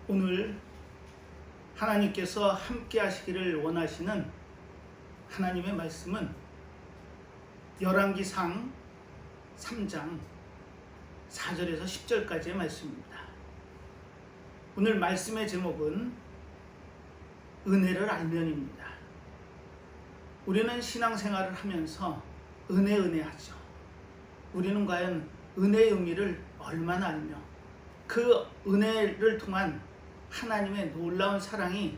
오늘 하나님께서 함께 하시기를 원하시는 하나님의 말씀은 열왕기상 3장 4절에서 10절까지의 말씀입니다. 오늘 말씀의 제목은 은혜를 알면입니다. 우리는 신앙생활을 하면서 은혜하죠. 우리는 과연 은혜의 의미를 얼마나 알며 그 은혜를 통한 하나님의 놀라운 사랑이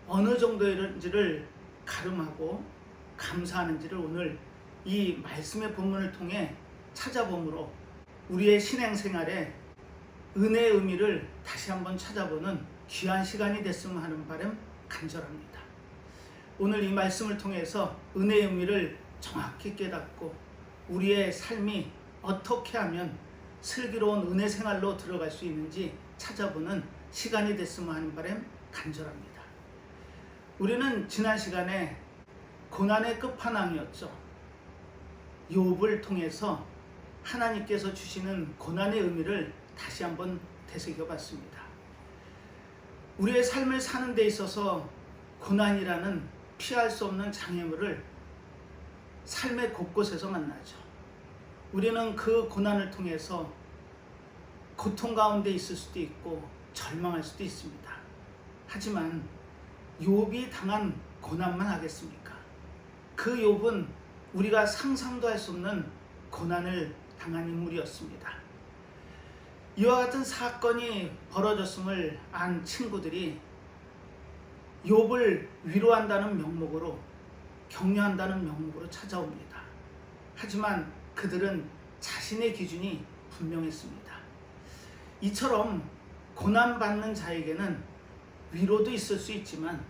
어느 정도인지를 가름하고 감사하는지를 오늘 이 말씀의 본문을 통해 찾아봄으로 우리의 신앙생활에 은혜의 의미를 다시 한번 찾아보는 귀한 시간이 됐으면 하는 바람 간절합니다. 오늘 이 말씀을 통해서 은혜의 의미를 정확히 깨닫고 우리의 삶이 어떻게 하면 슬기로운 은혜 생활로 들어갈 수 있는지 찾아보는 시간이 됐으면 하는 바람 간절합니다. 우리는 지난 시간에 고난의 끝판왕이었죠. 욥을 통해서 하나님께서 주시는 고난의 의미를 다시 한번 되새겨 봤습니다. 우리의 삶을 사는 데 있어서 고난이라는 피할 수 없는 장애물을 삶의 곳곳에서 만나죠. 우리는 그 고난을 통해서 고통 가운데 있을 수도 있고 절망할 수도 있습니다. 하지만 욥이 당한 고난만 하겠습니까? 그 욥은 우리가 상상도 할 수 없는 고난을 당한 인물이었습니다. 이와 같은 사건이 벌어졌음을 안 친구들이 욥을 위로한다는 명목으로, 격려한다는 명목으로 찾아옵니다. 하지만 그들은 자신의 기준이 분명했습니다. 이처럼 고난받는 자에게는 위로도 있을 수 있지만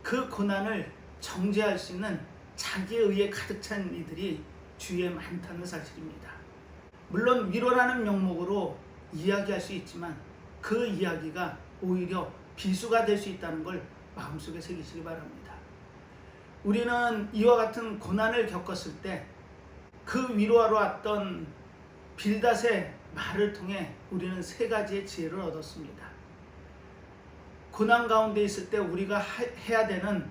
그 고난을 정죄할 수 있는 자기의 의에 가득 찬 이들이 주위에 많다는 사실입니다. 물론 위로라는 명목으로 이야기할 수 있지만 그 이야기가 오히려 비수가 될 수 있다는 걸 마음속에 새기시기 바랍니다. 우리는 이와 같은 고난을 겪었을 때 그 위로하러 왔던 빌닷의 말을 통해 우리는 세 가지의 지혜를 얻었습니다. 고난 가운데 있을 때 우리가 해야 되는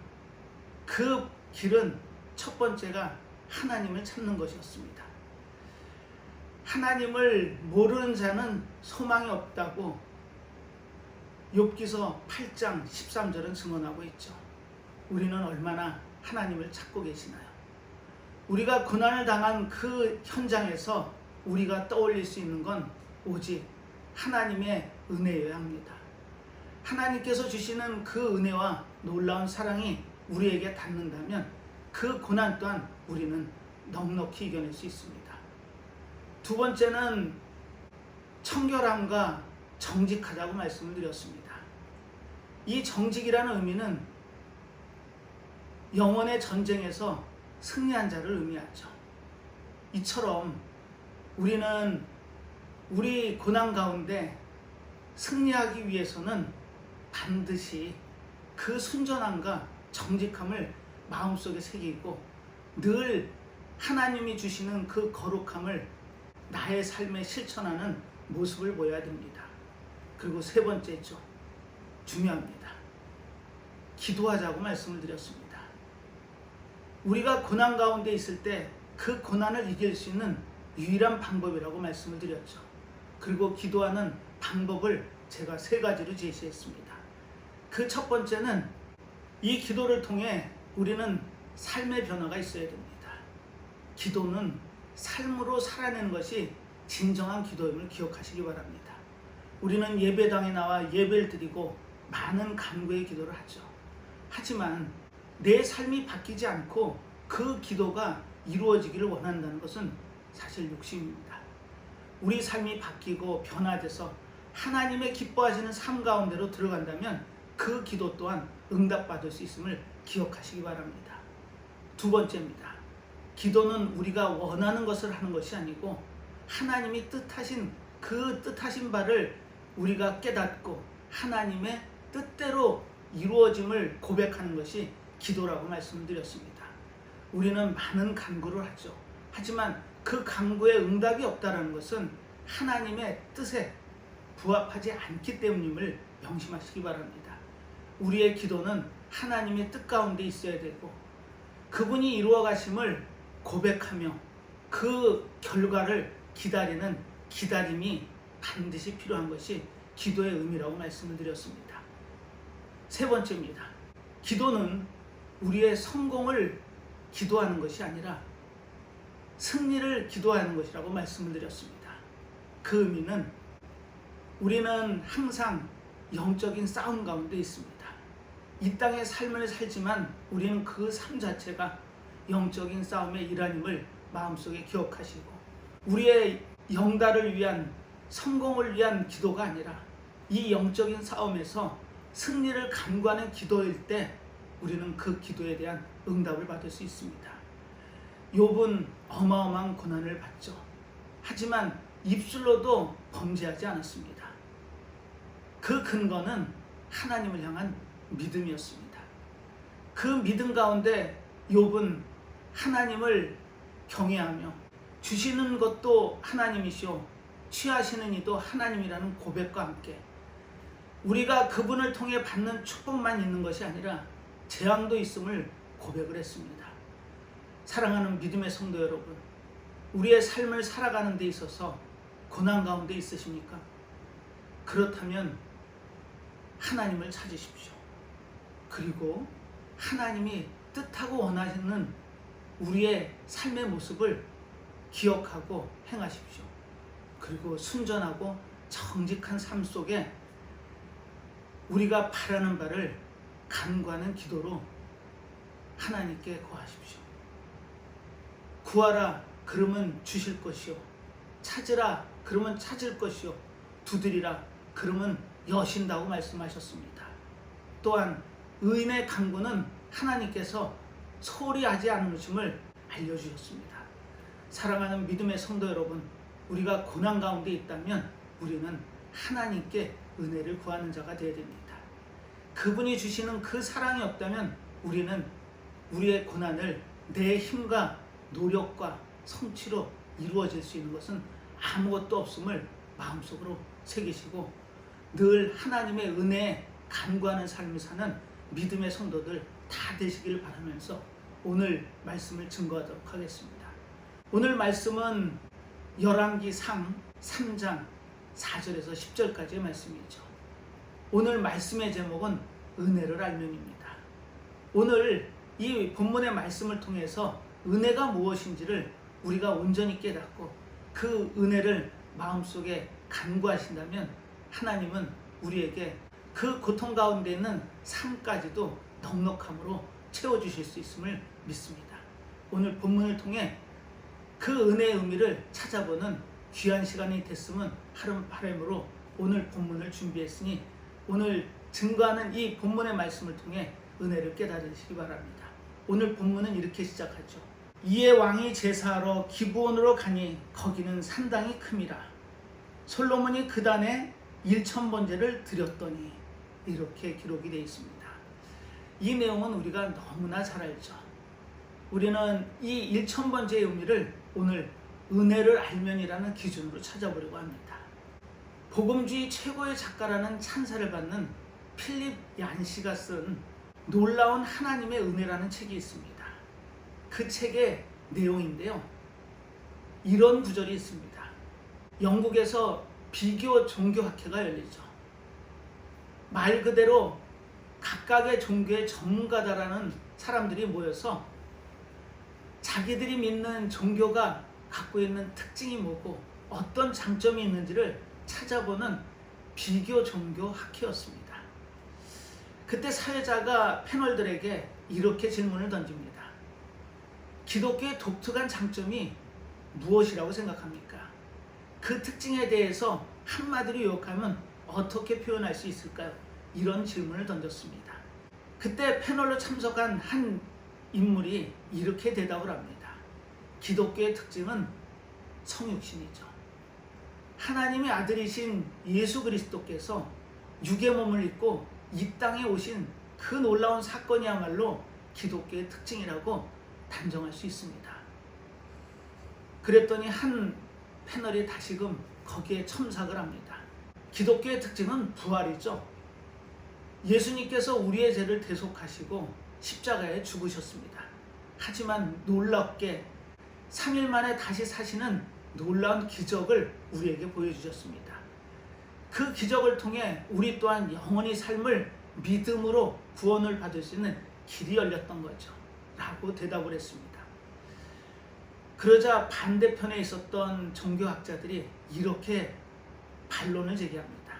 그 길은 첫 번째가 하나님을 찾는 것이었습니다. 하나님을 모르는 자는 소망이 없다고 욥기서 8장 13절은 증언하고 있죠. 우리는 얼마나 하나님을 찾고 계시나요? 우리가 고난을 당한 그 현장에서 우리가 떠올릴 수 있는 건 오직 하나님의 은혜여야 합니다. 하나님께서 주시는 그 은혜와 놀라운 사랑이 우리에게 닿는다면 그 고난 또한 우리는 넉넉히 이겨낼 수 있습니다. 두 번째는 청결함과 정직하다고 말씀을 드렸습니다. 이 정직이라는 의미는 영혼의 전쟁에서 승리한 자를 의미하죠. 이처럼 우리는 우리 고난 가운데 승리하기 위해서는 반드시 그 순전함과 정직함을 마음속에 새기고 늘 하나님이 주시는 그 거룩함을 나의 삶에 실천하는 모습을 보여야 됩니다. 그리고 세 번째죠. 중요합니다. 기도하자고 말씀을 드렸습니다. 우리가 고난 가운데 있을 때 그 고난을 이길 수 있는 유일한 방법이라고 말씀을 드렸죠. 그리고 기도하는 방법을 제가 세 가지로 제시했습니다. 그 첫 번째는 이 기도를 통해 우리는 삶의 변화가 있어야 됩니다. 기도는 삶으로 살아내는 것이 진정한 기도임을 기억하시기 바랍니다. 우리는 예배당에 나와 예배를 드리고 많은 간구의 기도를 하죠. 하지만 내 삶이 바뀌지 않고 그 기도가 이루어지기를 원한다는 것은 사실 욕심입니다. 우리 삶이 바뀌고 변화돼서 하나님의 기뻐하시는 삶 가운데로 들어간다면 그 기도 또한 응답받을 수 있음을 기억하시기 바랍니다. 두 번째입니다. 기도는 우리가 원하는 것을 하는 것이 아니고 하나님이 뜻하신 그 뜻하신 바를 우리가 깨닫고 하나님의 뜻대로 이루어짐을 고백하는 것이 기도라고 말씀드렸습니다. 우리는 많은 간구를 하죠. 하지만 그 간구에 응답이 없다는 것은 하나님의 뜻에 부합하지 않기 때문임을 명심하시기 바랍니다. 우리의 기도는 하나님의 뜻 가운데 있어야 되고 그분이 이루어 가심을 고백하며 그 결과를 기다리는 기다림이 반드시 필요한 것이 기도의 의미라고 말씀을 드렸습니다. 세 번째입니다. 기도는 우리의 성공을 기도하는 것이 아니라 승리를 기도하는 것이라고 말씀을 드렸습니다. 그 의미는 우리는 항상 영적인 싸움 가운데 있습니다. 이 땅의 삶을 살지만 우리는 그 삶 자체가 영적인 싸움의 일환임을 마음속에 기억하시고 우리의 영달을 위한 성공을 위한 기도가 아니라 이 영적인 싸움에서 승리를 간구하는 기도일 때 우리는 그 기도에 대한 응답을 받을 수 있습니다. 욥은 어마어마한 고난을 받죠. 하지만 입술로도 범죄하지 않았습니다. 그 근거는 하나님을 향한 믿음이었습니다. 그 믿음 가운데 욥은 하나님을 경외하며 주시는 것도 하나님이시오 취하시는 이도 하나님이라는 고백과 함께 우리가 그분을 통해 받는 축복만 있는 것이 아니라 재앙도 있음을 고백을 했습니다. 사랑하는 믿음의 성도 여러분, 우리의 삶을 살아가는 데 있어서 고난 가운데 있으십니까? 그렇다면 하나님을 찾으십시오. 그리고 하나님이 뜻하고 원하시는 우리의 삶의 모습을 기억하고 행하십시오. 그리고 순전하고 정직한 삶 속에 우리가 바라는 바를 간구하는 기도로 하나님께 구하십시오. 구하라 그러면 주실 것이요 찾으라 그러면 찾을 것이요 두드리라 그러면 여신다고 말씀하셨습니다. 또한 의인의 간구는 하나님께서 소홀히 하지 않으심을 알려주셨습니다. 사랑하는 믿음의 성도 여러분, 우리가 고난 가운데 있다면 우리는 하나님께 은혜를 구하는 자가 되어야 됩니다. 그분이 주시는 그 사랑이 없다면 우리는 우리의 고난을 내 힘과 노력과 성취로 이루어질 수 있는 것은 아무것도 없음을 마음속으로 새기시고 늘 하나님의 은혜에 간구하는 삶을 사는 믿음의 성도들 다 되시길 바라면서 오늘 말씀을 증거하도록 하겠습니다. 오늘 말씀은 열왕기상 3장 4절에서 10절까지의 말씀이죠. 오늘 말씀의 제목은 은혜를 알면입니다. 오늘 이 본문의 말씀을 통해서 은혜가 무엇인지를 우리가 온전히 깨닫고 그 은혜를 마음속에 간구하신다면 하나님은 우리에게 그 고통 가운데 있는 삶까지도 넉넉함으로 채워주실 수 있음을 믿습니다. 오늘 본문을 통해 그 은혜의 의미를 찾아보는 귀한 시간이 됐으면 하는 바람으로 오늘 본문을 준비했으니 오늘 증거하는 이 본문의 말씀을 통해 은혜를 깨달으시기 바랍니다. 오늘 본문은 이렇게 시작하죠. 이에 왕이 제사하러 기브온으로 가니 거기는 산당이 큼이라. 솔로몬이 그 단에 1000번제를 드렸더니 이렇게 기록이 되어 있습니다. 이 내용은 우리가 너무나 잘 알죠. 우리는 이 1000번제의 의미를 오늘 은혜를 알면이라는 기준으로 찾아보려고 합니다. 복음주의 최고의 작가라는 찬사를 받는 필립 얀시가 쓴 놀라운 하나님의 은혜라는 책이 있습니다. 그 책의 내용인데요. 이런 구절이 있습니다. 영국에서 비교 종교학회가 열리죠. 말 그대로 각각의 종교의 전문가다라는 사람들이 모여서 자기들이 믿는 종교가 갖고 있는 특징이 뭐고 어떤 장점이 있는지를 찾아보는 비교 종교 학회였습니다. 그때 사회자가 패널들에게 이렇게 질문을 던집니다. 기독교의 독특한 장점이 무엇이라고 생각합니까? 그 특징에 대해서 한마디로 요약하면 어떻게 표현할 수 있을까요? 이런 질문을 던졌습니다. 그때 패널로 참석한 한 인물이 이렇게 대답을 합니다. 기독교의 특징은 성육신이죠. 하나님의 아들이신 예수 그리스도께서 육의 몸을 입고 이 땅에 오신 그 놀라운 사건이야말로 기독교의 특징이라고 단정할 수 있습니다. 그랬더니 한 패널이 다시금 거기에 첨삭을 합니다. 기독교의 특징은 부활이죠. 예수님께서 우리의 죄를 대속하시고 십자가에 죽으셨습니다. 하지만 놀랍게 3일 만에 다시 사시는 놀라운 기적을 우리에게 보여주셨습니다. 그 기적을 통해 우리 또한 영원히 삶을 믿음으로 구원을 받을 수 있는 길이 열렸던 거죠. 라고 대답을 했습니다. 그러자 반대편에 있었던 종교학자들이 이렇게 반론을 제기합니다.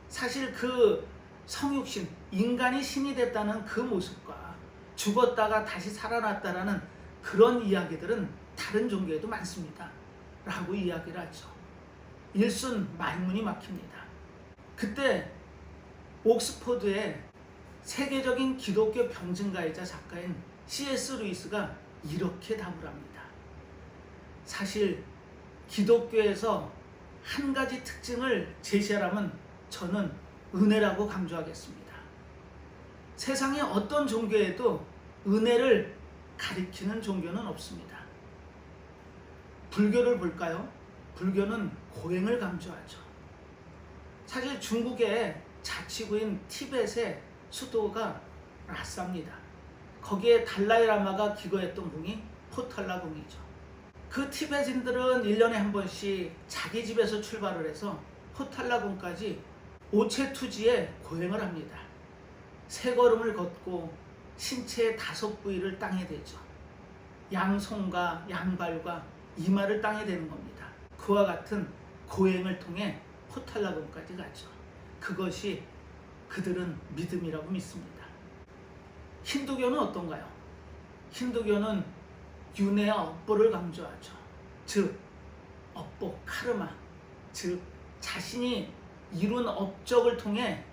사실 그 성육신, 인간이 신이 됐다는 그 모습과 죽었다가 다시 살아났다라는 그런 이야기들은 다른 종교에도 많습니다. 라고 이야기를 하죠. 일순 말문이 막힙니다. 그때 옥스퍼드의 세계적인 기독교 변증가이자 작가인 C.S. 루이스가 이렇게 답을 합니다. 사실 기독교에서 한 가지 특징을 제시하라면 저는 은혜라고 강조하겠습니다. 세상의 어떤 종교에도 은혜를 가리키는 종교는 없습니다. 불교를 볼까요? 불교는 고행을 강조하죠. 사실 중국의 자치구인 티벳의 수도가 라싸입니다. 거기에 달라이라마가 기거했던 궁이 포탈라 궁이죠. 그 티베트인들은 1년에 한 번씩 자기 집에서 출발을 해서 포탈라 궁까지 오체투지에 고행을 합니다. 세 걸음을 걷고 신체의 5부위를 땅에 대죠. 양손과 양발과 이마를 땅에 대는 겁니다. 그와 같은 고행을 통해 포탈라 궁까지 가죠. 그것이 그들은 믿음이라고 믿습니다. 힌두교는 어떤가요? 힌두교는 윤회와 업보를 강조하죠. 즉 업보, 카르마, 즉 자신이 이룬 업적을 통해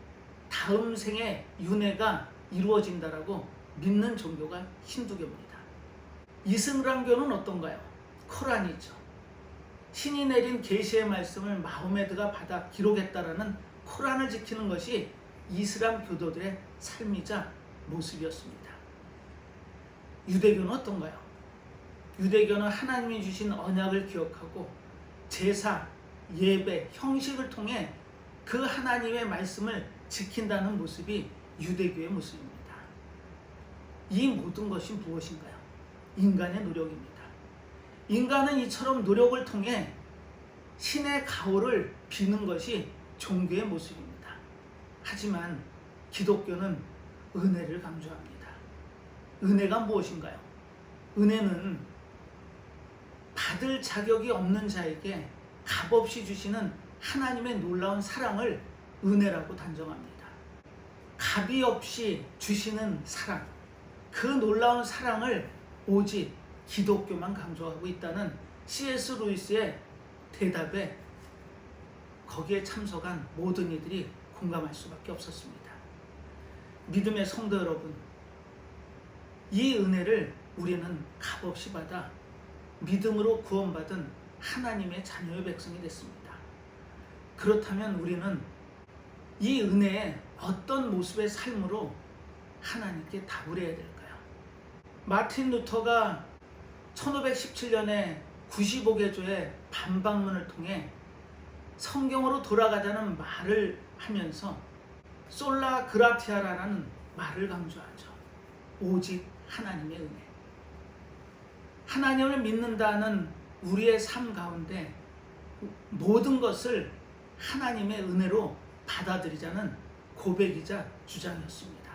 다음 생에 윤회가 이루어진다라고 믿는 종교가 힌두교입니다. 이슬람교는 어떤가요? 코란이죠. 신이 내린 계시의 말씀을 마호메드가 받아 기록했다라는 코란을 지키는 것이 이슬람 교도들의 삶이자 모습이었습니다. 유대교는 어떤가요? 유대교는 하나님이 주신 언약을 기억하고 제사, 예배, 형식을 통해 그 하나님의 말씀을 지킨다는 모습이 유대교의 모습입니다. 이 모든 것이 무엇인가요? 인간의 노력입니다. 인간은 이처럼 노력을 통해 신의 가호를 비는 것이 종교의 모습입니다. 하지만 기독교는 은혜를 강조합니다. 은혜가 무엇인가요? 은혜는 받을 자격이 없는 자에게 값없이 주시는 하나님의 놀라운 사랑을 은혜라고 단정합니다. 값이 없이 주시는 사랑, 그 놀라운 사랑을 오직 기독교만 강조하고 있다는 C.S. 루이스의 대답에 거기에 참석한 모든 이들이 공감할 수밖에 없었습니다. 믿음의 성도 여러분, 이 은혜를 우리는 값없이 받아 믿음으로 구원받은 하나님의 자녀의 백성이 됐습니다. 그렇다면 우리는 이 은혜의 어떤 모습의 삶으로 하나님께 답을 해야 될까요? 마틴 루터가 1517년에 95개조의 반박문을 통해 성경으로 돌아가자는 말을 하면서 솔라 그라티아라는 말을 강조하죠. 오직 하나님의 은혜. 하나님을 믿는다는 우리의 삶 가운데 모든 것을 하나님의 은혜로 받아들이자는 고백이자 주장이었습니다.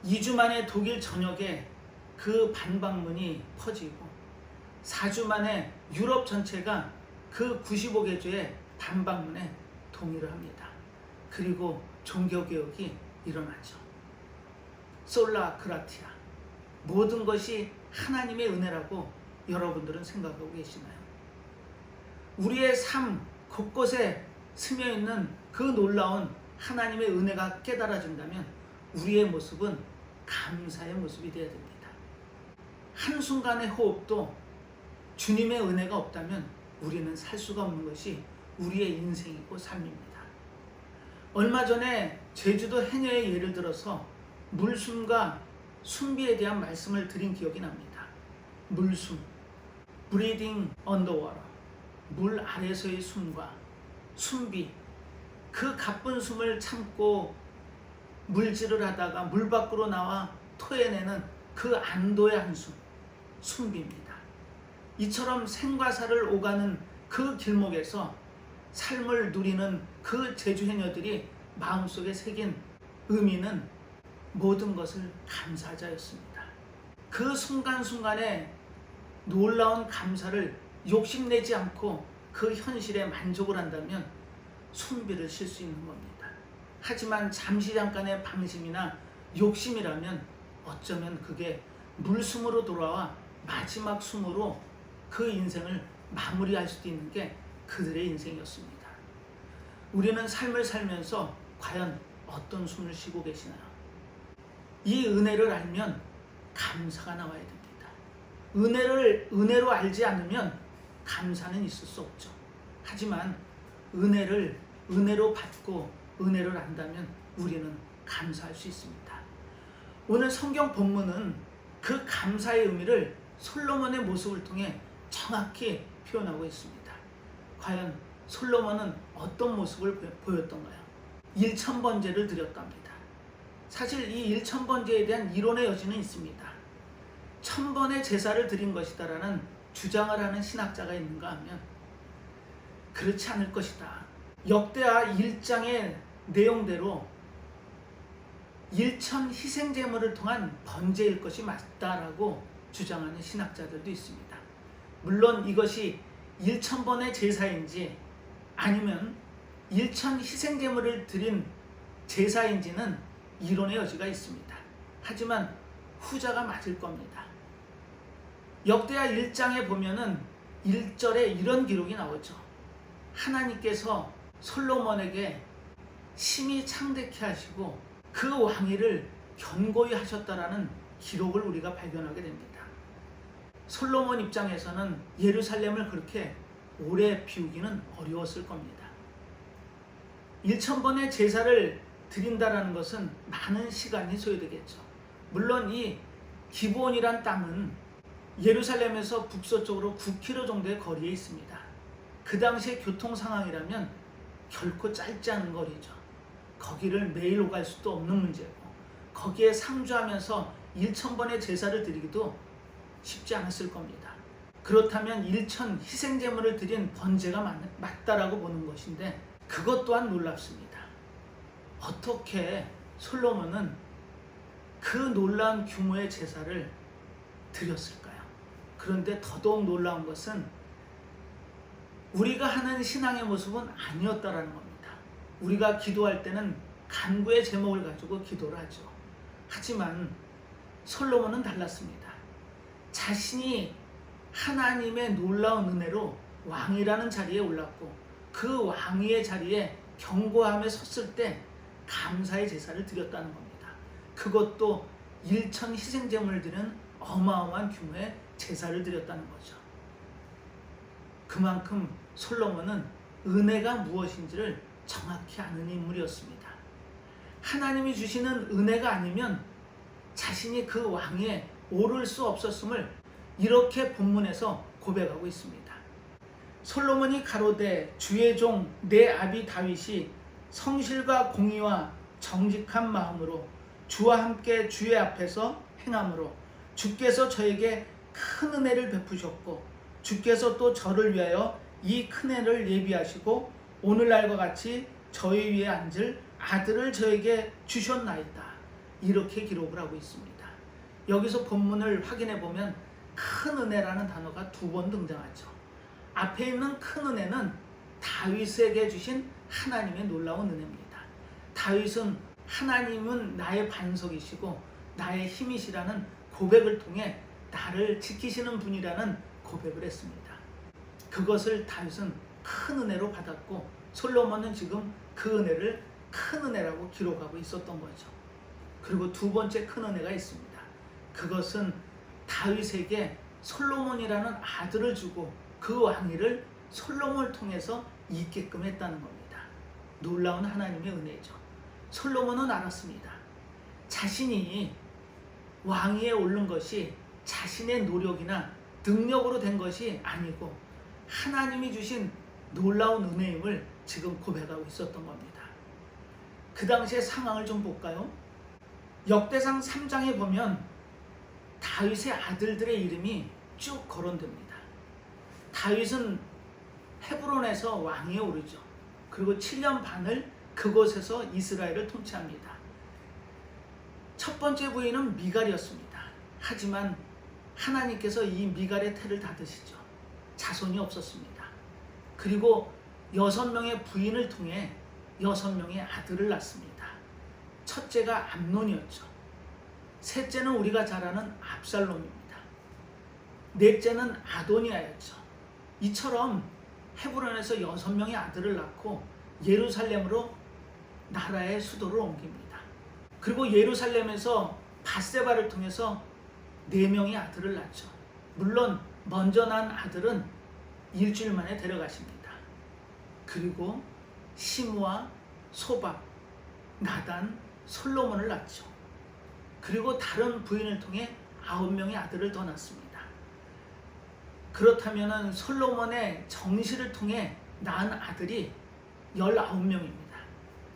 2주 만에 독일 전역에 그 반박문이 퍼지고 4주 만에 유럽 전체가 그 95개조의 반박문에 동의를 합니다. 그리고 종교개혁이 일어나죠. 솔라 그라티아. 모든 것이 하나님의 은혜라고 여러분들은 생각하고 계시나요? 우리의 삶 곳곳에 스며있는 그 놀라운 하나님의 은혜가 깨달아진다면 우리의 모습은 감사의 모습이 되어야 됩니다. 한순간의 호흡도 주님의 은혜가 없다면 우리는 살 수가 없는 것이 우리의 인생이고 삶입니다. 얼마 전에 제주도 해녀의 예를 들어서 물숨과 숨비에 대한 말씀을 드린 기억이 납니다. 물숨, breathing underwater, 물 아래서의 숨과 숨비, 그 가쁜 숨을 참고 물질을 하다가 물 밖으로 나와 토해내는 그 안도의 한숨, 숨비입니다. 이처럼 생과 사를 오가는 그 길목에서 삶을 누리는 그 제주해녀들이 마음속에 새긴 의미는 모든 것을 감사자였습니다. 그 순간순간에 놀라운 감사를 욕심내지 않고 그 현실에 만족을 한다면 숨비를 쉴 수 있는 겁니다. 하지만 잠시 잠깐의 방심이나 욕심이라면 어쩌면 그게 물숨으로 돌아와 마지막 숨으로 그 인생을 마무리할 수도 있는 게 그들의 인생이었습니다. 우리는 삶을 살면서 과연 어떤 숨을 쉬고 계시나요? 이 은혜를 알면 감사가 나와야 됩니다. 은혜로 알지 않으면 감사는 있을 수 없죠. 하지만 은혜를 은혜로 받고 은혜를 안다면 우리는 감사할 수 있습니다. 오늘 성경 본문은 그 감사의 의미를 솔로몬의 모습을 통해 정확히 표현하고 있습니다. 과연 솔로몬은 어떤 모습을 보였던가요? 1000번제를 드렸답니다. 사실 이 1000번제에 대한 이론의 여지는 있습니다. 1000번의 제사를 드린 것이다라는 주장을 하는 신학자가 있는가 하면 그렇지 않을 것이다. 역대하 1장의 내용대로 1000 희생제물을 통한 번제일 것이 맞다라고 주장하는 신학자들도 있습니다. 물론 이것이 1000번의 제사인지 아니면 1000 희생제물을 드린 제사인지는 이론의 여지가 있습니다. 하지만 후자가 맞을 겁니다. 역대하 1장에 보면은 1절에 이런 기록이 나오죠. 하나님께서 솔로몬에게 심히 창대케 하시고 그 왕위를 견고히 하셨다라는 기록을 우리가 발견하게 됩니다. 솔로몬 입장에서는 예루살렘을 그렇게 오래 비우기는 어려웠을 겁니다. 1000번의 제사를 드린다라는 것은 많은 시간이 소요되겠죠. 물론 이 기브온이란 땅은 예루살렘에서 북서쪽으로 9km 정도의 거리에 있습니다. 그 당시의 교통 상황이라면 결코 짧지 않은 거리죠. 거기를 매일 오갈 수도 없는 문제고 거기에 상주하면서 1000번의 제사를 드리기도 쉽지 않았을 겁니다. 그렇다면 1000 희생제물을 드린 번제가 맞다라고 보는 것인데 그것 또한 놀랍습니다. 어떻게 솔로몬은 그 놀라운 규모의 제사를 드렸을까요? 그런데 더더욱 놀라운 것은 우리가 하는 신앙의 모습은 아니었다라는 겁니다. 우리가 기도할 때는 간구의 제목을 가지고 기도를 하죠. 하지만 솔로몬은 달랐습니다. 자신이 하나님의 놀라운 은혜로 왕이라는 자리에 올랐고 그 왕위의 자리에 견고함에 섰을 때 감사의 제사를 드렸다는 겁니다. 그것도 1000 희생제물을 드리는 어마어마한 규모의 제사를 드렸다는 거죠. 그만큼 솔로몬은 은혜가 무엇인지를 정확히 아는 인물이었습니다. 하나님이 주시는 은혜가 아니면 자신이 그 왕에 오를 수 없었음을 이렇게 본문에서 고백하고 있습니다. 솔로몬이 가로되 주의 종 내 아비 다윗이 성실과 공의와 정직한 마음으로 주와 함께 주의 앞에서 행함으로 주께서 저에게 큰 은혜를 베푸셨고 주께서 또 저를 위하여 이 큰 은혜를 예비하시고 오늘날과 같이 저희 위에 앉을 아들을 저에게 주셨나이다. 이렇게 기록을 하고 있습니다. 여기서 본문을 확인해 보면 큰 은혜라는 단어가 2번 등장하죠. 앞에 있는 큰 은혜는 다윗에게 주신 하나님의 놀라운 은혜입니다. 다윗은 하나님은 나의 반석이시고 나의 힘이시라는 고백을 통해 나를 지키시는 분이라는 고백을 했습니다. 그것을 다윗은 큰 은혜로 받았고 솔로몬은 지금 그 은혜를 큰 은혜라고 기록하고 있었던 거죠. 그리고 2번째 큰 은혜가 있습니다. 그것은 다윗에게 솔로몬이라는 아들을 주고 그 왕위를 솔로몬을 통해서 있게끔 했다는 겁니다. 놀라운 하나님의 은혜죠. 솔로몬은 알았습니다. 자신이 왕위에 오른 것이 자신의 노력이나 능력으로 된 것이 아니고 하나님이 주신 놀라운 은혜임을 지금 고백하고 있었던 겁니다. 그 당시의 상황을 좀 볼까요? 역대상 3장에 보면 다윗의 아들들의 이름이 쭉 거론됩니다. 다윗은 헤브론에서 왕위에 오르죠. 그리고 7년 반을 그곳에서 이스라엘을 통치합니다. 첫 번째 부인은 미갈이었습니다. 하지만 하나님께서 이 미갈의 태를 닫으시죠. 자손이 없었습니다. 그리고 6명의 부인을 통해 6명의 아들을 낳습니다. 첫째가 암논이었죠. 셋째는 우리가 잘 아는 압살롬입니다. 넷째는 아도니아였죠. 이처럼 헤브론에서 6명의 아들을 낳고 예루살렘으로 나라의 수도를 옮깁니다. 그리고 예루살렘에서 밧세바를 통해서 4명의 아들을 낳죠. 물론 먼저 난 아들은 일주일 만에 데려가십니다. 그리고 시므아, 소박, 나단, 솔로몬을 낳죠. 그리고 다른 부인을 통해 9명의 아들을 더 낳습니다. 그렇다면 솔로몬의 정실을 통해 낳은 아들이 19명입니다.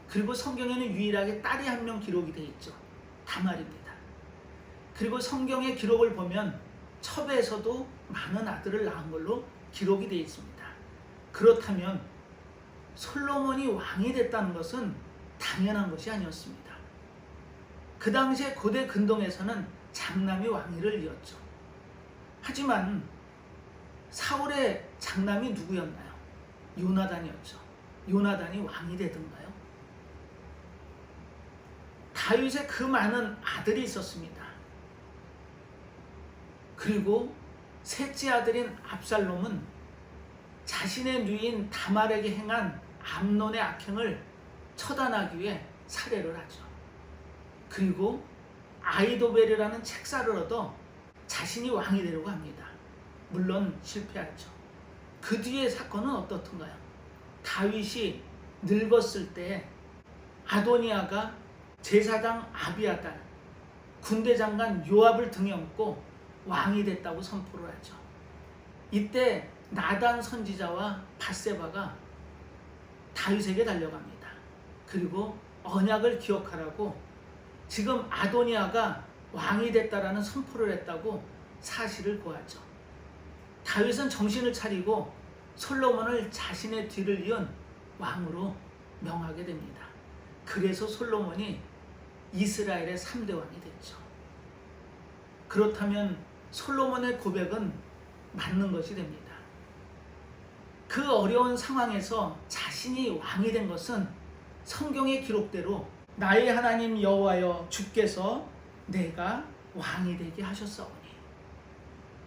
그리고 성경에는 유일하게 딸이 1명 기록이 되어 있죠. 다말입니다. 그리고 성경의 기록을 보면 첩에서도 많은 아들을 낳은 걸로 기록이 되어 있습니다. 그렇다면 솔로몬이 왕이 됐다는 것은 당연한 것이 아니었습니다. 그 당시에 고대 근동에서는 장남이 왕위를 이었죠. 하지만 사울의 장남이 누구였나요? 요나단이었죠. 요나단이 왕이 되던가요? 다윗의 그 많은 아들이 있었습니다. 그리고 셋째 아들인 압살롬은 자신의 누이인 다말에게 행한 암논의 악행을 처단하기 위해 살해를 하죠. 그리고 아이도벨이라는 책사를 얻어 자신이 왕이 되려고 합니다. 물론 실패하죠. 그 뒤의 사건은 어떻던가요? 다윗이 늙었을 때 아도니아가 제사장 아비아달, 군대장관 요압을 등에 업고 왕이 됐다고 선포를 하죠. 이때 나단 선지자와 밧세바가 다윗에게 달려갑니다. 그리고 언약을 기억하라고 지금 아도니아가 왕이 됐다라는 선포를 했다고 사실을 고하죠. 다윗은 정신을 차리고 솔로몬을 자신의 뒤를 이은 왕으로 명하게 됩니다. 그래서 솔로몬이 이스라엘의 3대 왕이 됐죠. 그렇다면 솔로몬의 고백은 맞는 것이 됩니다. 그 어려운 상황에서 자신이 왕이 된 것은 성경의 기록대로 나의 하나님 여호와여 주께서 내가 왕이 되게 하셨사오니,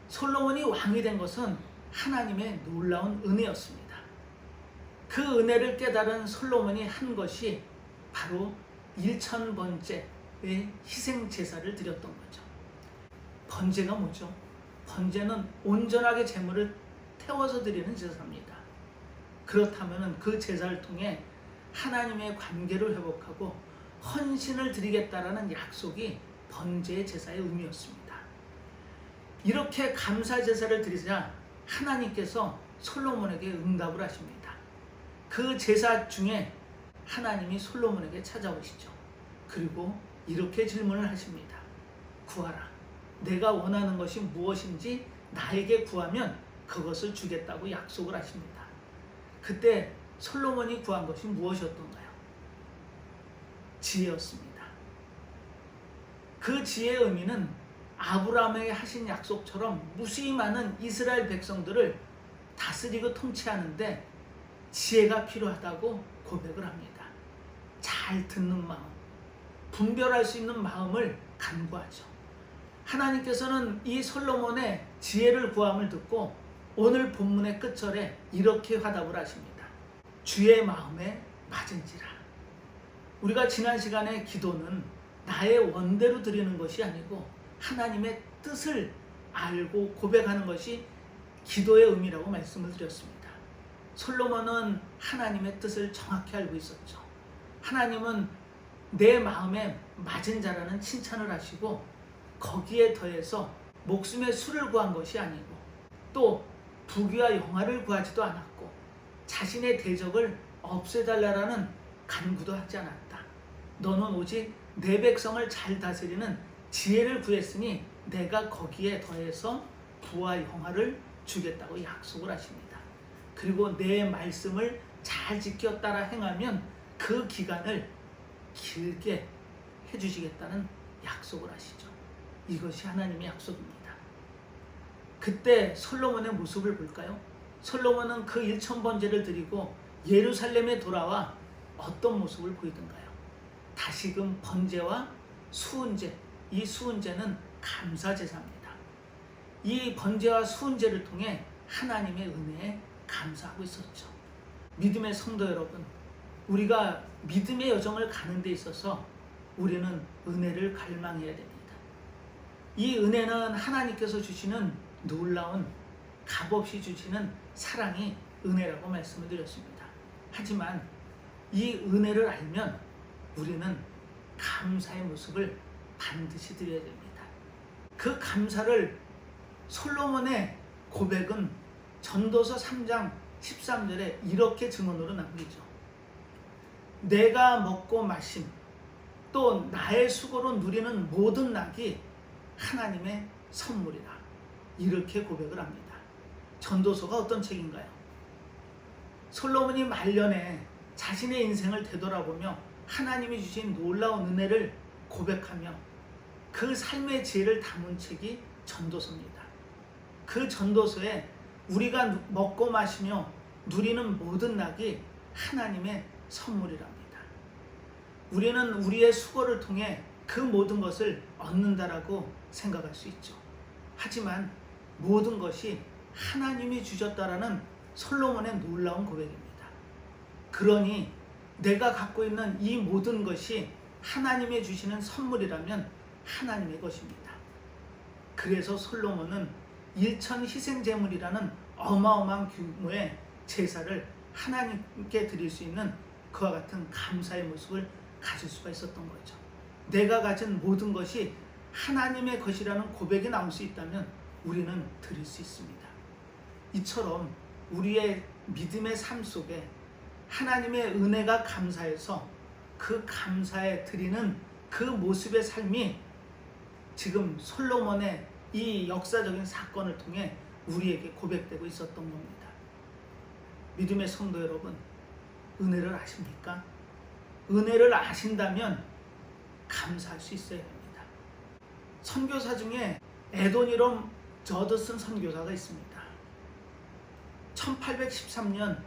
솔로몬이 왕이 된 것은 하나님의 놀라운 은혜였습니다. 그 은혜를 깨달은 솔로몬이 한 것이 바로 1000번째의 희생 제사를 드렸던 거죠. 번제가 뭐죠? 번제는 온전하게 제물을 태워서 드리는 제사입니다. 그렇다면 그 제사를 통해 하나님의 관계를 회복하고 헌신을 드리겠다라는 약속이 번제의 제사의 의미였습니다. 이렇게 감사 제사를 드리자 하나님께서 솔로몬에게 응답을 하십니다. 그 제사 중에 하나님이 솔로몬에게 찾아오시죠. 그리고 이렇게 질문을 하십니다. 구하라. 내가 원하는 것이 무엇인지 나에게 구하면 그것을 주겠다고 약속을 하십니다. 그때 솔로몬이 구한 것이 무엇이었던가요? 지혜였습니다. 그 지혜의 의미는 아브라함에게 하신 약속처럼 무수히 많은 이스라엘 백성들을 다스리고 통치하는데 지혜가 필요하다고 고백을 합니다. 잘 듣는 마음, 분별할 수 있는 마음을 간구하죠. 하나님께서는 이 솔로몬의 지혜를 구함을 듣고 오늘 본문의 끝절에 이렇게 화답을 하십니다. 주의 마음에 맞은지라. 우리가 지난 시간에 기도는 나의 원대로 드리는 것이 아니고 하나님의 뜻을 알고 고백하는 것이 기도의 의미라고 말씀을 드렸습니다. 솔로몬은 하나님의 뜻을 정확히 알고 있었죠. 하나님은 내 마음에 맞은 자라는 칭찬을 하시고 거기에 더해서 목숨의 수를 구한 것이 아니고 또 부귀와 영화를 구하지도 않았고 자신의 대적을 없애달라는 간구도 하지 않았다. 너는 오직 내 백성을 잘 다스리는 지혜를 구했으니 내가 거기에 더해서 부와 영화를 주겠다고 약속을 하십니다. 그리고 내 말씀을 잘 지켜 따라 행하면 그 기간을 길게 해주시겠다는 약속을 하시죠. 이것이 하나님의 약속입니다. 그때 솔로몬의 모습을 볼까요? 솔로몬은 그 1000번제를 드리고 예루살렘에 돌아와 어떤 모습을 보이던가요? 다시금 번제와 수은제, 이 수은제는 감사제사입니다. 이 번제와 수은제를 통해 하나님의 은혜에 감사하고 있었죠. 믿음의 성도 여러분, 우리가 믿음의 여정을 가는 데 있어서 우리는 은혜를 갈망해야 됩니다. 이 은혜는 하나님께서 주시는 놀라운 값없이 주시는 사랑이 은혜라고 말씀을 드렸습니다. 하지만 이 은혜를 알면 우리는 감사의 모습을 반드시 드려야 됩니다. 그 감사를 솔로몬의 고백은 전도서 3장 13절에 이렇게 증언으로 남기죠. 내가 먹고 마심 또 나의 수고로 누리는 모든 낙이 하나님의 선물이다. 이렇게 고백을 합니다. 전도서가 어떤 책인가요? 솔로몬이 말년에 자신의 인생을 되돌아보며 하나님이 주신 놀라운 은혜를 고백하며 그 삶의 지혜를 담은 책이 전도서입니다. 그 전도서에 우리가 먹고 마시며 누리는 모든 낙이 하나님의 선물이랍니다. 우리는 우리의 수고를 통해 그 모든 것을 얻는다라고 생각할 수 있죠. 하지만 모든 것이 하나님이 주셨다라는 솔로몬의 놀라운 고백입니다. 그러니 내가 갖고 있는 이 모든 것이 하나님이 주시는 선물이라면 하나님의 것입니다. 그래서 솔로몬은 일천 희생제물이라는 어마어마한 규모의 제사를 하나님께 드릴 수 있는 그와 같은 감사의 모습을 가질 수가 있었던 거죠. 내가 가진 모든 것이 하나님의 것이라는 고백이 나올 수 있다면 우리는 드릴 수 있습니다. 이처럼 우리의 믿음의 삶 속에 하나님의 은혜가 감사해서 그 감사에 드리는 그 모습의 삶이 지금 솔로몬의 이 역사적인 사건을 통해 우리에게 고백되고 있었던 겁니다. 믿음의 성도 여러분, 은혜를 아십니까? 은혜를 아신다면 감사할 수 있어야 됩니다. 선교사 중에 에도니롬 저드슨 선교사가 있습니다. 1813년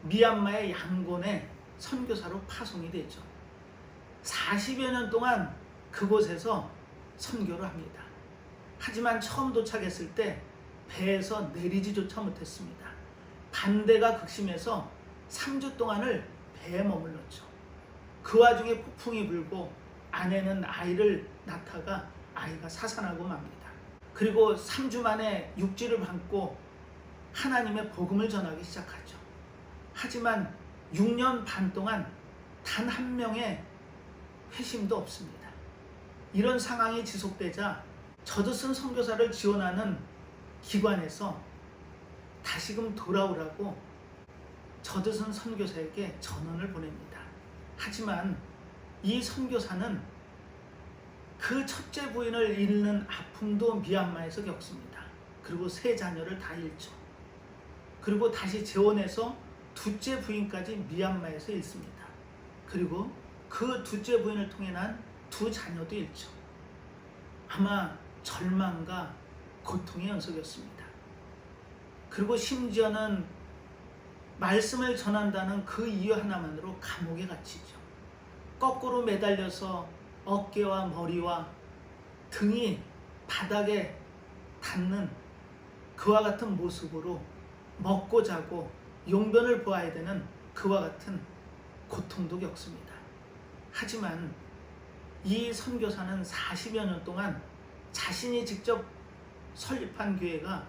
미얀마의 양곤에 선교사로 파송이 되죠. 40여 년 동안 그곳에서 선교를 합니다. 하지만 처음 도착했을 때 배에서 내리지조차 못했습니다. 반대가 극심해서 3주 동안을 배에 머물렀죠. 그 와중에 폭풍이 불고 아내는 아이를 낳다가 아이가 사산하고 맙니다. 그리고 3주 만에 육지를 밟고 하나님의 복음을 전하기 시작하죠. 하지만 6년 반 동안 단 한 명의 회심도 없습니다. 이런 상황이 지속되자 저드슨 선교사를 지원하는 기관에서 다시금 돌아오라고 저드슨 선교사에게 전원을 보냅니다. 하지만 이 선교사는 그 첫째 부인을 잃는 아픔도 미얀마에서 겪습니다. 그리고 세 자녀를 다 잃죠. 그리고 다시 재혼해서 둘째 부인까지 미얀마에서 잃습니다. 그리고 그 둘째 부인을 통해 난 두 자녀도 잃죠. 아마 절망과 고통의 연속이었습니다. 그리고 심지어는 말씀을 전한다는 그 이유 하나만으로 감옥에 갇히죠. 거꾸로 매달려서 어깨와 머리와 등이 바닥에 닿는 그와 같은 모습으로 먹고 자고 용변을 보아야 되는 그와 같은 고통도 겪습니다. 하지만 이 선교사는 40여 년 동안 자신이 직접 설립한 교회가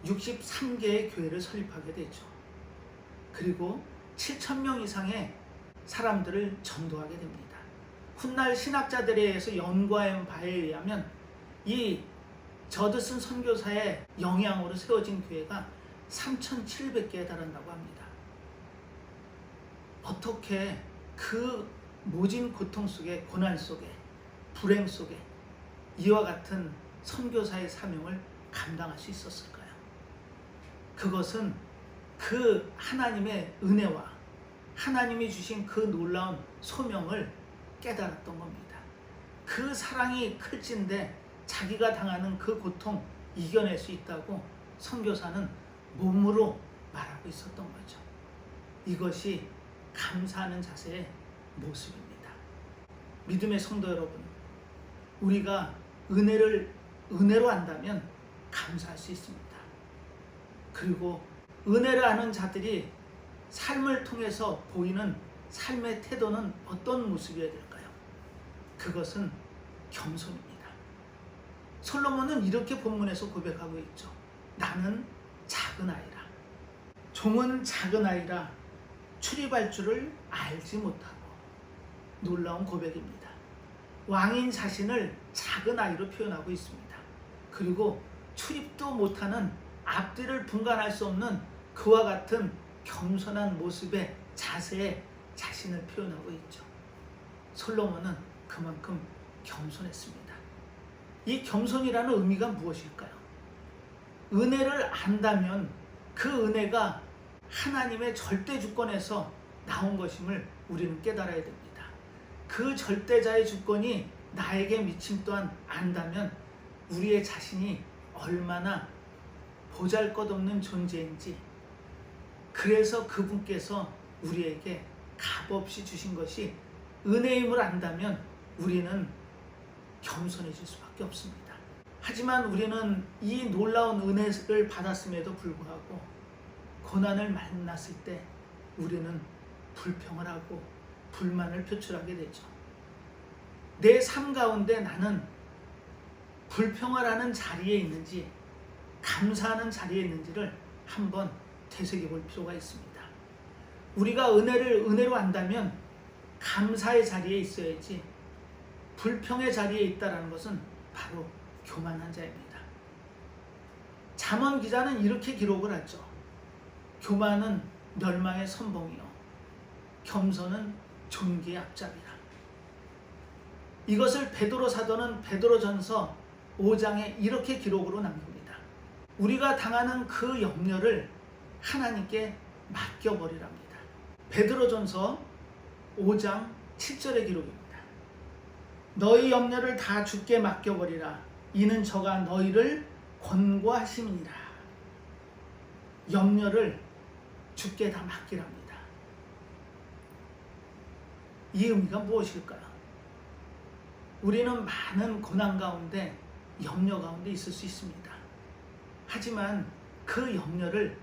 63개의 교회를 설립하게 되죠. 그리고 7,000명 이상의 사람들을 전도하게 됩니다. 훗날 신학자들에 의해서 연구한 바에 의하면 이 저드슨 선교사의 영향으로 세워진 교회가 3,700개에 달한다고 합니다. 어떻게 그 모진 고통 속에, 고난 속에, 불행 속에 이와 같은 선교사의 사명을 감당할 수 있었을까요? 그것은 그 하나님의 은혜와 하나님이 주신 그 놀라운 소명을 깨달았던 겁니다. 그 사랑이 클진데 자기가 당하는 그 고통 이겨낼 수 있다고 선교사는 몸으로 말하고 있었던 거죠. 이것이 감사하는 자세의 모습입니다. 믿음의 성도 여러분, 우리가 은혜로 안다면 감사할 수 있습니다. 그리고 은혜를 아는 자들이 삶을 통해서 보이는 삶의 태도는 어떤 모습이어야 될까요? 그것은 겸손입니다. 솔로몬은 이렇게 본문에서 고백하고 있죠. 나는 작은 아이라. 종은 작은 아이라 출입할 줄을 알지 못하고. 놀라운 고백입니다. 왕인 자신을 작은 아이로 표현하고 있습니다. 그리고 출입도 못하는 앞뒤를 분간할 수 없는 그와 같은 겸손한 모습의 자세에 자신을 표현하고 있죠. 솔로몬은 그만큼 겸손했습니다. 이 겸손이라는 의미가 무엇일까요? 은혜를 안다면 그 은혜가 하나님의 절대 주권에서 나온 것임을 우리는 깨달아야 됩니다. 그 절대자의 주권이 나에게 미침 또한 안다면 우리의 자신이 얼마나 보잘것없는 존재인지, 그래서 그분께서 우리에게 값없이 주신 것이 은혜임을 안다면 우리는 겸손해질 수밖에 없습니다. 하지만 우리는 이 놀라운 은혜를 받았음에도 불구하고 고난을 만났을 때 우리는 불평을 하고 불만을 표출하게 되죠. 내 삶 가운데 나는 불평을 하는 자리에 있는지 감사하는 자리에 있는지를 한번 되새겨 볼 필요가 있습니다. 우리가 은혜로 안다면 감사의 자리에 있어야지 불평의 자리에 있다는 것은 바로 교만한 자입니다. 잠언 기자는 이렇게 기록을 하죠. 교만은 멸망의 선봉이요 겸손은 존귀의 앞잡이라. 이것을 베드로 사도는 베드로전서 5장에 이렇게 기록으로 남깁니다. 우리가 당하는 그 염려를 하나님께 맡겨버리랍니다. 베드로전서 5장 7절의 기록입니다. 너희 염려를 다 주께 맡겨버리라. 이는 저가 너희를 권고하심이니라. 염려를 주께 다 맡기랍니다. 이 의미가 무엇일까요? 우리는 많은 고난 가운데 염려 가운데 있을 수 있습니다. 하지만 그 염려를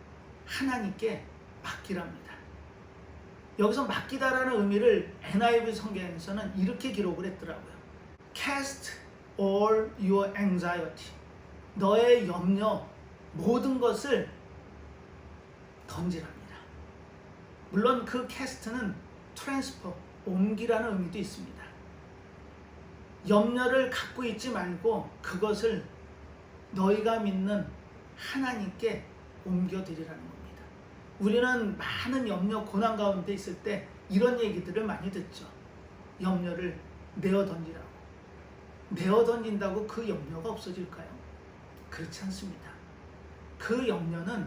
하나님께 맡기랍니다. 여기서 맡기다라는 의미를 NIV 성경에서는 이렇게 기록을 했더라고요. Cast all your anxiety. 너의 염려 모든 것을 던지랍니다. 물론 그 cast는 transfer, 옮기라는 의미도 있습니다. 염려를 갖고 있지 말고 그것을 너희가 믿는 하나님께 옮겨드리라는 겁니다. 우리는 많은 염려, 고난 가운데 있을 때 이런 얘기들을 많이 듣죠. 염려를 내어 던지라고. 내어 던진다고 그 염려가 없어질까요? 그렇지 않습니다. 그 염려는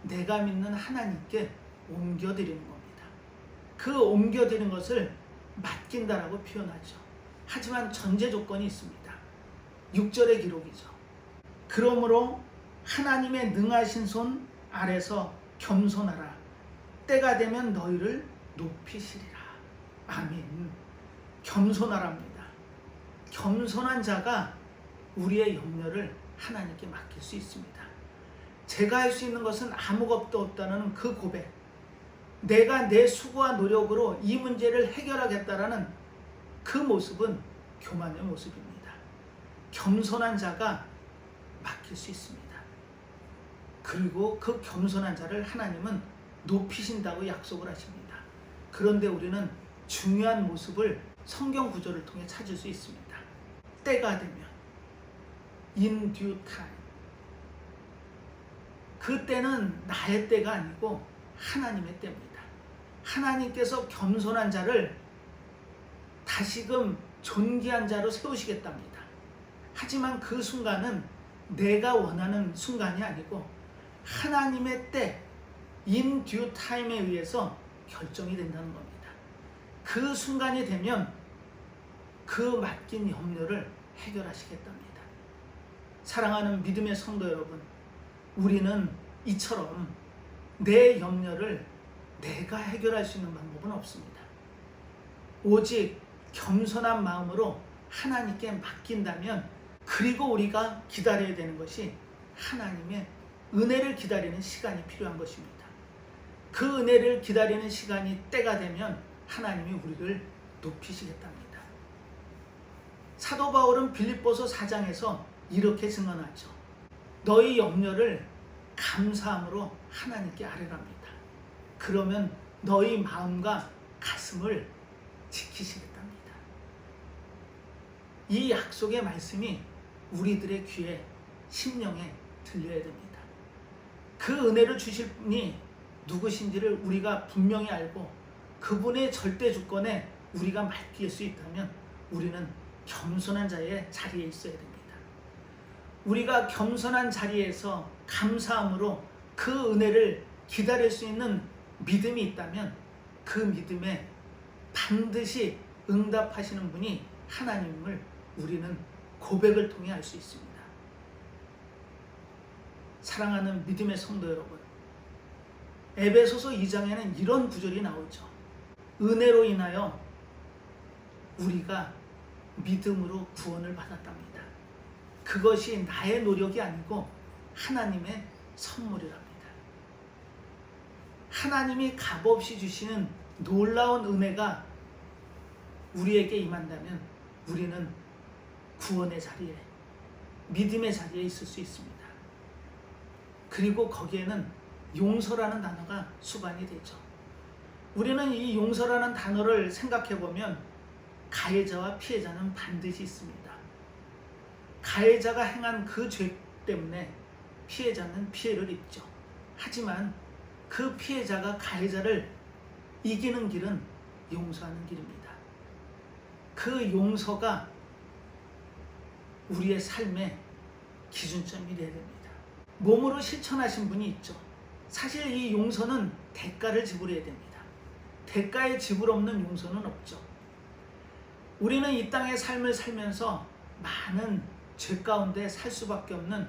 내가 믿는 하나님께 옮겨드리는 겁니다. 그 옮겨드리는 것을 맡긴다라고 표현하죠. 하지만 전제 조건이 있습니다. 6절의 기록이죠. 그러므로 하나님의 능하신 손 아래서 겸손하라. 때가 되면 너희를 높이시리라. 아멘. 겸손하랍니다. 겸손한 자가 우리의 염려를 하나님께 맡길 수 있습니다. 제가 할 수 있는 것은 아무것도 없다는 그 고백, 내가 내 수고와 노력으로 이 문제를 해결하겠다라는 그 모습은 교만의 모습입니다. 겸손한 자가 맡길 수 있습니다. 그리고 그 겸손한 자를 하나님은 높이신다고 약속을 하십니다. 그런데 우리는 중요한 모습을 성경 구절을 통해 찾을 수 있습니다. 때가 되면 in due time. 그 때는 나의 때가 아니고 하나님의 때입니다. 하나님께서 겸손한 자를 다시금 존귀한 자로 세우시겠답니다. 하지만 그 순간은 내가 원하는 순간이 아니고 하나님의 때, in due time에 의해서 결정이 된다는 겁니다. 그 순간이 되면 그 맡긴 염려를 해결하시겠답니다. 사랑하는 믿음의 성도 여러분, 우리는 이처럼 내 염려를 내가 해결할 수 있는 방법은 없습니다. 오직 겸손한 마음으로 하나님께 맡긴다면, 그리고 우리가 기다려야 되는 것이 하나님의 은혜를 기다리는 시간이 필요한 것입니다. 그 은혜를 기다리는 시간이 때가 되면 하나님이 우리를 높이시겠답니다. 사도 바울은 빌립보서 4장에서 이렇게 증언하죠. 너희 염려를 감사함으로 하나님께 아뢰랍니다. 그러면 너희 마음과 가슴을 지키시겠답니다. 이 약속의 말씀이 우리들의 귀에, 심령에 들려야 됩니다. 그 은혜를 주실 분이 누구신지를 우리가 분명히 알고 그분의 절대 주권에 우리가 맡길 수 있다면 우리는 겸손한 자의 자리에 있어야 됩니다. 우리가 겸손한 자리에서 감사함으로 그 은혜를 기다릴 수 있는 믿음이 있다면 그 믿음에 반드시 응답하시는 분이 하나님을 우리는 고백을 통해 알 수 있습니다. 사랑하는 믿음의 성도 여러분, 에베소서 2장에는 이런 구절이 나오죠. 은혜로 인하여 우리가 믿음으로 구원을 받았답니다. 그것이 나의 노력이 아니고 하나님의 선물이랍니다. 하나님이 값없이 주시는 놀라운 은혜가 우리에게 임한다면 우리는 구원의 자리에, 믿음의 자리에 있을 수 있습니다. 그리고 거기에는 용서라는 단어가 수반이 되죠. 우리는 이 용서라는 단어를 생각해 보면 가해자와 피해자는 반드시 있습니다. 가해자가 행한 그 죄 때문에 피해자는 피해를 입죠. 하지만 그 피해자가 가해자를 이기는 길은 용서하는 길입니다. 그 용서가 우리의 삶의 기준점이 되어야 됩니다. 몸으로 실천하신 분이 있죠. 사실 이 용서는 대가를 지불해야 됩니다. 대가의 지불 없는 용서는 없죠. 우리는 이 땅의 삶을 살면서 많은 죄 가운데 살 수밖에 없는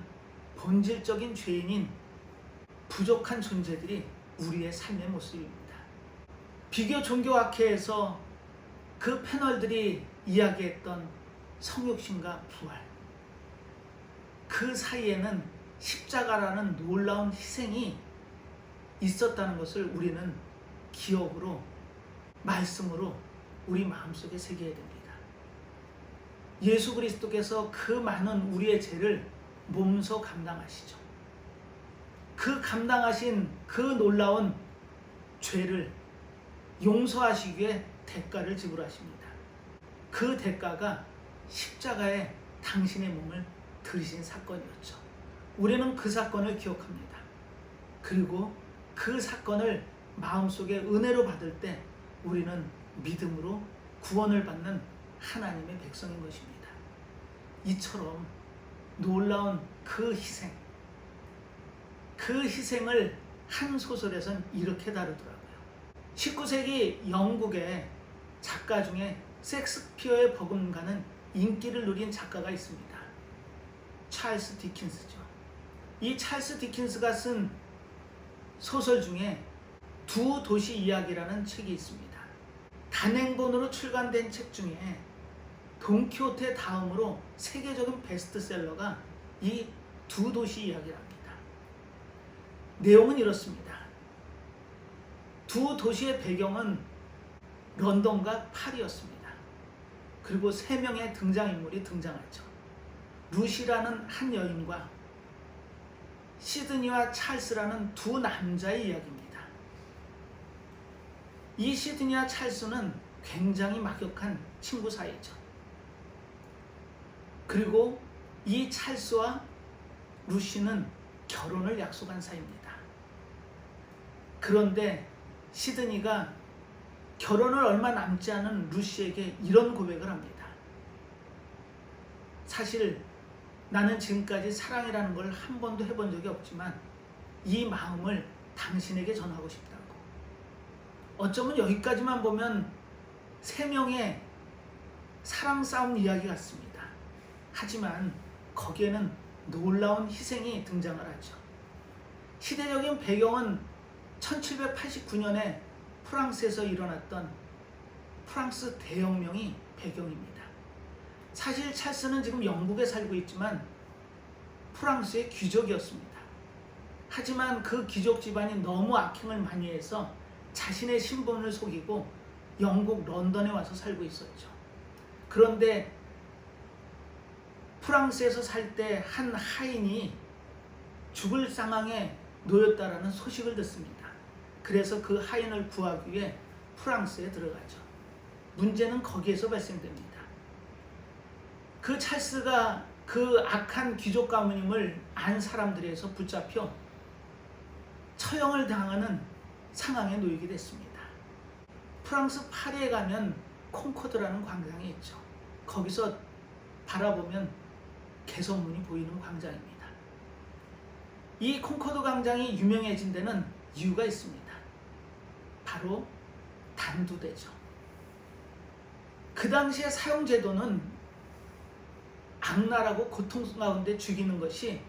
본질적인 죄인인 부족한 존재들이 우리의 삶의 모습입니다. 비교 종교학회에서 그 패널들이 이야기했던 성육신과 부활, 그 사이에는 십자가라는 놀라운 희생이 있었다는 것을 우리는 기억으로, 말씀으로 우리 마음속에 새겨야 됩니다. 예수 그리스도께서 그 많은 우리의 죄를 몸소 감당하시죠. 그 감당하신 그 놀라운 죄를 용서하시기 위해 대가를 지불하십니다. 그 대가가 십자가에 당신의 몸을 들이신 사건이었죠. 우리는 그 사건을 기억합니다. 그리고 그 사건을 마음속에 은혜로 받을 때 우리는 믿음으로 구원을 받는 하나님의 백성인 것입니다. 이처럼 놀라운 그 희생, 그 희생을 한 소설에선 이렇게 다루더라고요. 19세기 영국의 작가 중에 섹스피어의 버금가는 인기를 누린 작가가 있습니다. 찰스 디킨스죠. 이 찰스 디킨스가 쓴 소설 중에 두 도시 이야기라는 책이 있습니다. 단행본으로 출간된 책 중에 돈키호테 다음으로 세계적인 베스트셀러가 이 두 도시 이야기랍니다. 내용은 이렇습니다. 두 도시의 배경은 런던과 파리였습니다. 그리고 세 명의 등장인물이 등장하죠. 루시라는 한 여인과 시드니와 찰스라는 두 남자의 이야기입니다. 이 시드니와 찰스는 굉장히 막역한 친구 사이죠. 그리고 이 찰스와 루시는 결혼을 약속한 사이입니다. 그런데 시드니가 결혼을 얼마 남지 않은 루시에게 이런 고백을 합니다. 사실 나는 지금까지 사랑이라는 걸 한 번도 해본 적이 없지만 이 마음을 당신에게 전하고 싶다고. 어쩌면 여기까지만 보면 세 명의 사랑 싸움 이야기 같습니다. 하지만 거기에는 놀라운 희생이 등장을 하죠. 시대적인 배경은 1789년에 프랑스에서 일어났던 프랑스 대혁명이 배경입니다. 사실 찰스는 지금 영국에 살고 있지만 프랑스의 귀족이었습니다. 하지만 그 귀족 집안이 너무 악행을 많이 해서 자신의 신분을 속이고 영국 런던에 와서 살고 있었죠. 그런데 프랑스에서 살 때 한 하인이 죽을 상황에 놓였다라는 소식을 듣습니다. 그래서 그 하인을 구하기 위해 프랑스에 들어가죠. 문제는 거기에서 발생됩니다. 그 찰스가 그 악한 귀족 가문임을 안 사람들에 의해서 붙잡혀 처형을 당하는 상황에 놓이게 됐습니다. 프랑스 파리에 가면 콩코드라는 광장이 있죠. 거기서 바라보면 개선문이 보이는 광장입니다. 이 콩코드 광장이 유명해진 데는 이유가 있습니다. 바로 단두대죠. 그 당시의 사형제도는 악랄하고 고통 가운데 죽이는 것이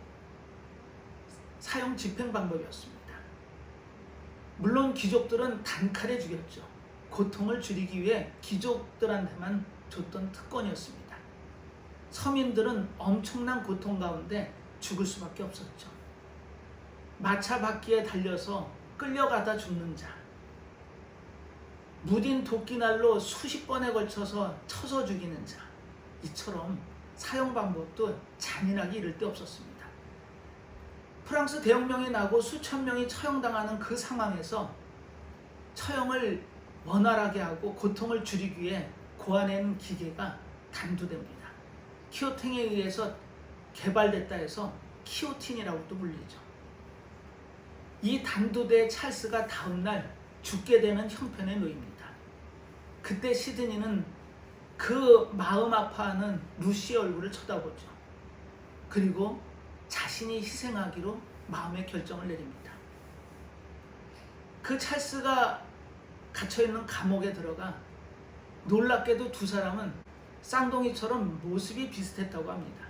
사형 집행 방법이었습니다. 물론 귀족들은 단칼에 죽였죠. 고통을 줄이기 위해 귀족들한테만 줬던 특권이었습니다. 서민들은 엄청난 고통 가운데 죽을 수밖에 없었죠. 마차 바퀴에 달려서 끌려가다 죽는 자, 무딘 도끼날로 수십 번에 걸쳐서 쳐서 죽이는 자, 이처럼 사형 방법도 잔인하게 이를 데 없었습니다. 프랑스 대혁명이 나고 수천 명이 처형당하는 그 상황에서 처형을 원활하게 하고 고통을 줄이기 위해 고안해낸 기계가 단두대입니다. 키오팅에 의해서 개발됐다 해서 키오틴이라고도 불리죠. 이 단두대의 찰스가 다음날 죽게 되는 형편에 놓입니다. 그때 시드니는 그 마음 아파하는 루시의 얼굴을 쳐다보죠. 그리고 자신이 희생하기로 마음의 결정을 내립니다. 그 찰스가 갇혀있는 감옥에 들어가 놀랍게도 두 사람은 쌍둥이처럼 모습이 비슷했다고 합니다.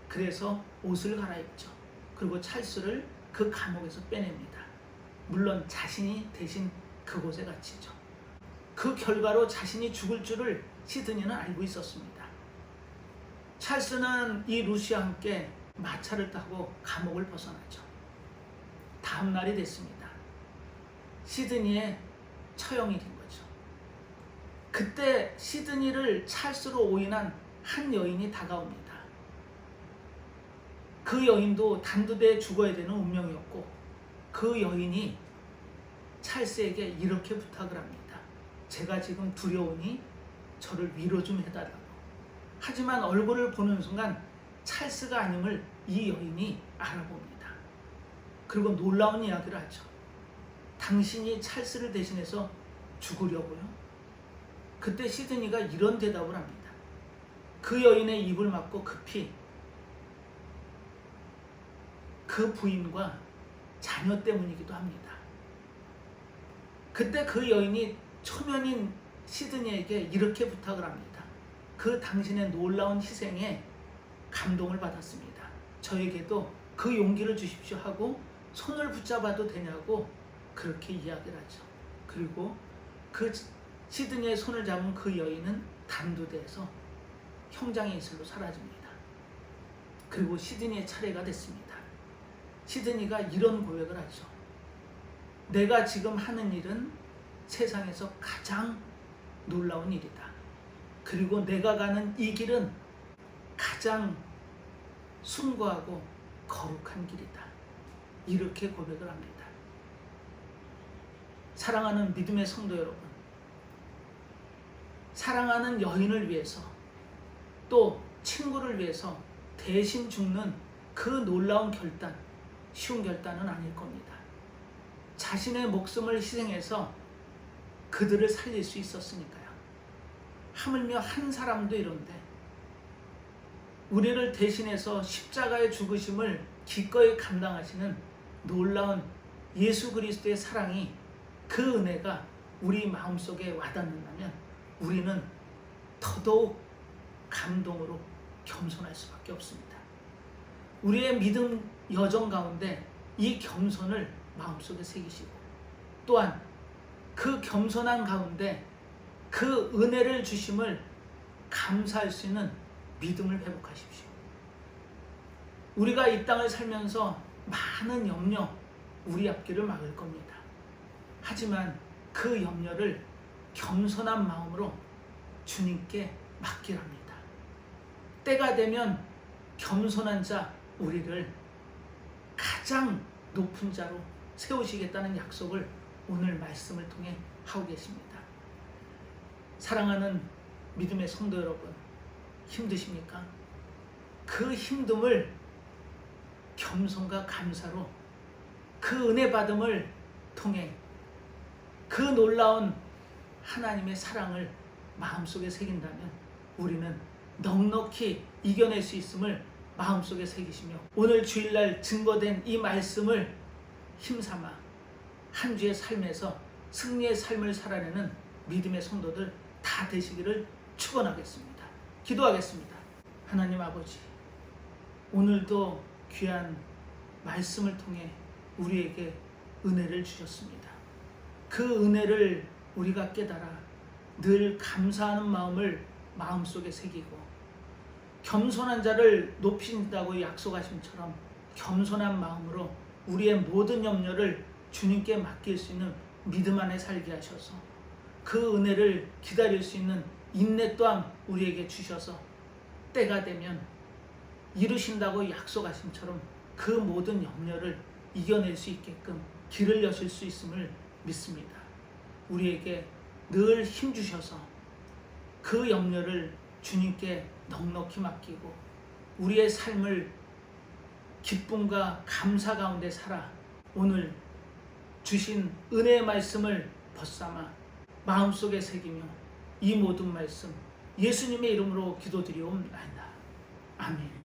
그래서 옷을 갈아입죠. 그리고 찰스를 그 감옥에서 빼냅니다. 물론 자신이 대신 그곳에 갇히죠. 그 결과로 자신이 죽을 줄을 시드니는 알고 있었습니다. 찰스는 이 루시와 함께 마차를 타고 감옥을 벗어나죠. 다음 날이 됐습니다. 시드니의 처형일인 거죠. 그때 시드니를 찰스로 오인한 한 여인이 다가옵니다. 그 여인도 단두대에 죽어야 되는 운명이었고 그 여인이 찰스에게 이렇게 부탁을 합니다. 제가 지금 두려우니 저를 위로 좀 해달라고. 하지만 얼굴을 보는 순간 찰스가 아님을 이 여인이 알아봅니다. 그리고 놀라운 이야기를 하죠. 당신이 찰스를 대신해서 죽으려고요? 그때 시드니가 이런 대답을 합니다. 그 여인의 입을 막고 급히 그 부인과 자녀 때문이기도 합니다. 그때 그 여인이 초면인 시드니에게 이렇게 부탁을 합니다. 그 당신의 놀라운 희생에 감동을 받았습니다. 저에게도 그 용기를 주십시오 하고 손을 붙잡아도 되냐고 그렇게 이야기를 하죠. 그리고 그 시드니의 손을 잡은 그 여인은 단두대에서 형장의 이슬로 사라집니다. 그리고 시드니의 차례가 됐습니다. 시드니가 이런 고백을 하죠. 내가 지금 하는 일은 세상에서 가장 놀라운 일이다. 그리고 내가 가는 이 길은 가장 숭고하고 거룩한 길이다. 이렇게 고백을 합니다. 사랑하는 믿음의 성도 여러분, 사랑하는 여인을 위해서 또 친구를 위해서 대신 죽는 그 놀라운 결단, 쉬운 결단은 아닐 겁니다. 자신의 목숨을 희생해서 그들을 살릴 수 있었으니까요. 하물며 한 사람도 이런데 우리를 대신해서 십자가의 죽으심을 기꺼이 감당하시는 놀라운 예수 그리스도의 사랑이, 그 은혜가 우리 마음속에 와닿는다면 우리는 더더욱 감동으로 겸손할 수밖에 없습니다. 우리의 믿음 여정 가운데 이 겸손을 마음속에 새기시고, 또한 그 겸손한 가운데 그 은혜를 주심을 감사할 수 있는 믿음을 회복하십시오. 우리가 이 땅을 살면서 많은 염려, 우리 앞길을 막을 겁니다. 하지만 그 염려를 겸손한 마음으로 주님께 맡기랍니다. 때가 되면 겸손한 자 우리를 가장 높은 자로 세우시겠다는 약속을 오늘 말씀을 통해 하고 계십니다. 사랑하는 믿음의 성도 여러분, 힘드십니까? 그 힘듦을 겸손과 감사로, 그 은혜 받음을 통해 그 놀라운 하나님의 사랑을 마음속에 새긴다면 우리는 넉넉히 이겨낼 수 있음을 마음속에 새기시며, 오늘 주일날 증거된 이 말씀을 힘삼아 한 주의 삶에서 승리의 삶을 살아내는 믿음의 성도들 다 되시기를 축원하겠습니다. 기도하겠습니다. 하나님 아버지, 오늘도 귀한 말씀을 통해 우리에게 은혜를 주셨습니다. 그 은혜를 우리가 깨달아 늘 감사하는 마음을 마음속에 새기고, 겸손한 자를 높인다고 약속하심처럼 겸손한 마음으로 우리의 모든 염려를 주님께 맡길 수 있는 믿음 안에 살게 하셔서 그 은혜를 기다릴 수 있는 인내 또한 우리에게 주셔서 때가 되면 이루신다고 약속하심처럼 그 모든 염려를 이겨낼 수 있게끔 길을 여실 수 있음을 믿습니다. 우리에게 늘 힘주셔서 그 염려를 주님께 넉넉히 맡기고 우리의 삶을 기쁨과 감사 가운데 살아 오늘 주신 은혜의 말씀을 벗삼아 마음속에 새기며 이 모든 말씀 예수님의 이름으로 기도드리옵나이다. 아멘.